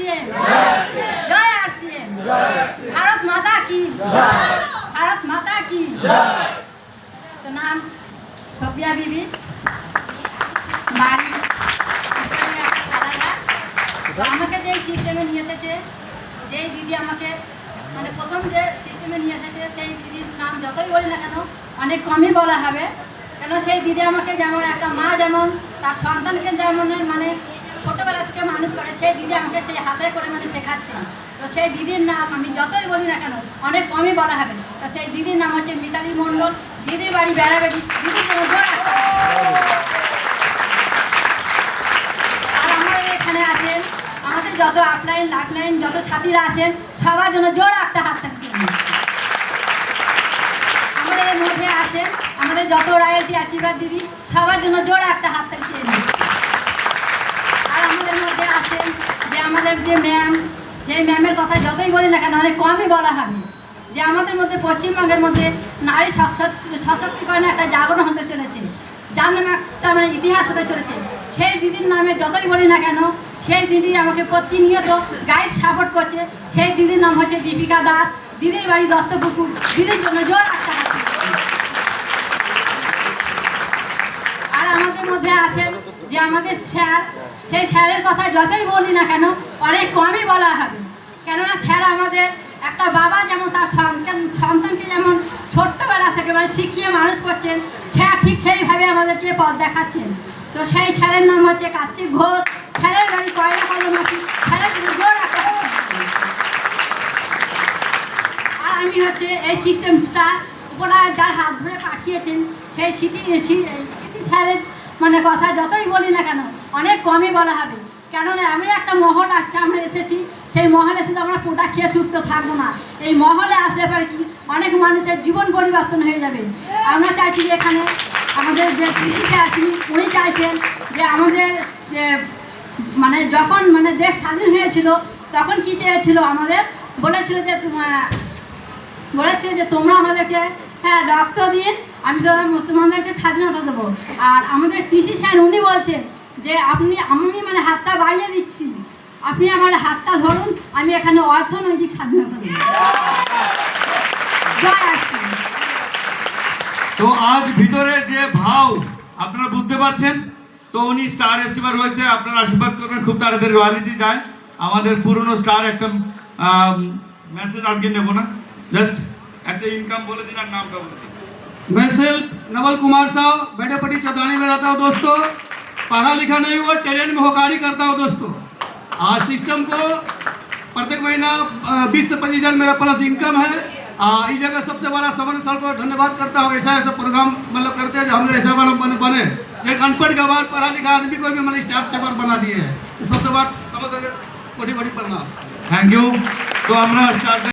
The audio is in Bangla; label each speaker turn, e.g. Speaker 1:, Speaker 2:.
Speaker 1: আরসিএম, জয় আরসিএম, ভারত মাতা কি, ভারত মাতা কি। তো নাম সফিয়া বিবি, বাড়ি তো আমাকে যেই সিস্টেমে নিয়ে এসেছে, যেই দিদি আমাকে মানে প্রথম যে সিস্টেমে নিয়ে এসেছে, সেই দিদির নাম যতই বলি না কেন অনেক কমই বলা হবে। কেন সেই দিদি আমাকে যেমন একটা মা যেমন তার সন্তানকে যেমন মানে ছোটোবেলা থেকে মানুষ করে, সেই দিদি আমাকে সেই হাতে করে মানে শেখাচ্ছেন। তো সেই দিদির নাম আমি যতই বলি না কেন অনেক কমই বলা হবে। তো সেই দিদির নাম হচ্ছে মিতালি মণ্ডল। দিদির বাড়ি বেড়াবেড়ি, দিদির জন্য জোর একটা। আর আমাদের এখানে আছেন আমাদের যত আপলাইন লাইন যত ছাত্রীরা আছেন সবার জন্য জোর একটা হাত থাকছে। আমাদের এর মধ্যে আছেন আমাদের যত রয়্যালটি আশীর্বাদ দিদি, সবার জন্য জোর একটা হাত থাকছে। আর আমাদের মধ্যে আছেন যে আমাদের যে ম্যাম, সেই ম্যামের কথা যতই বলি না কেন অনেক কমই বলা হবে। যে আমাদের মধ্যে পশ্চিমবঙ্গের মধ্যে নারী সশক্তিকরণে একটা জাগরণ হতে চলেছে, যার নামে একটা মানে ইতিহাস হতে চলেছে। সেই দিদির নামে যতই বলি না কেন সেই দিদি আমাকে প্রতিনিয়ত গাইড সাপোর্ট করছে। সেই দিদির নাম হচ্ছে দীপিকা দাস। দিদির বাড়ি দত্তপুকুর। দিদির জন্য জোর একটা হাত। আর আমাদের মধ্যে আছেন যে আমাদের স্যার, সেই স্যারের কথা যতই বলি না কেন অনেক কমই বলা হবে। কেননা স্যার আমাদের একটা বাবা যেমন তার সন্তানকে যেমন ছোট্টবেলা থেকে মানে শিখিয়ে মানুষ করছেন, স্যার ঠিক সেইভাবে আমাদেরকে পথ দেখাচ্ছেন। তো সেই স্যারের নাম হচ্ছে কার্তিক ঘোষ। স্যারের বাড়ি কয়লা কলমাছি। স্যারের জোর একটা। আর আমি হচ্ছে এই সিস্টেমটা ওরা যার হাত ধরে পাঠিয়েছেন সেই স্মৃতি স্যারের মানে কথা যতই বলি না কেন অনেক কমই বলা হবে। কেননা আমি একটা মহল আজকে আমরা এসেছি, সেই মহলে শুধু আমরা কোটা খেয়ে সুস্থ থাকবো না। এই মহলে আসলে পরে কি অনেক মানুষের জীবন পরিবর্তন হয়ে যাবে। আমরা চাইছি যে এখানে আমাদের যে কৃষিতে আছি উনি চাইছেন যে আমাদের যে মানে যখন মানে দেশ স্বাধীন হয়েছিল তখন কী চেয়েছিল আমাদের বলেছিল যে তোমরা আমাদেরকে হ্যাঁ রক্ত দিন, আমি তোমাদেরকে স্বাধীনতা দেবো। আর আমাদের কৃষি স্যার উনি বলছেন যে আমি মানে হাতটা বাড়িয়ে দিচ্ছি, আপনি আমার হাতটা ধরুন, আমি এখানে অর্থনৈতিক স্বাধীনতা দেব। জয় আরসিএম।
Speaker 2: তো আজ ভিতরে যে ভাও আপনারা বুঝতে পারছেন। তো উনি স্টার অ্যাচিভার হয়েছে, আপনারা আশীর্বাদ করবেন খুব তাড়াতাড়ি রয়্যালিটি যায়। আমাদের পুরনো স্টার একটা মেসেজ আজকে নেব না, জাস্ট একটা ইনকাম বলে দিন আর নামটা বলে দিন।
Speaker 3: मैं सिर्फ नवल कुमार साहब बेटेपट्टी चौधानी में रहता हूँ दोस्तों। पढ़ा लिखा नहीं हुआ, टैलेंट में होकारी करता हूँ दोस्तों। आज सिस्टम को प्रत्येक महीना 20 से 25 हज़ार मेरा प्लस इनकम है। इस जगह सबसे बड़ा समन सर को धन्यवाद करता हूँ। ऐसा प्रोग्राम मतलब करते हैं जो हम ऐसा बने एक अनपढ़ गवार पढ़ा लिखा आदमी को भी मतलब स्टाफ चेपर बना दिए है। सबसे बात समझ कोटी प्रणाम।
Speaker 2: Thank you. तो আমরা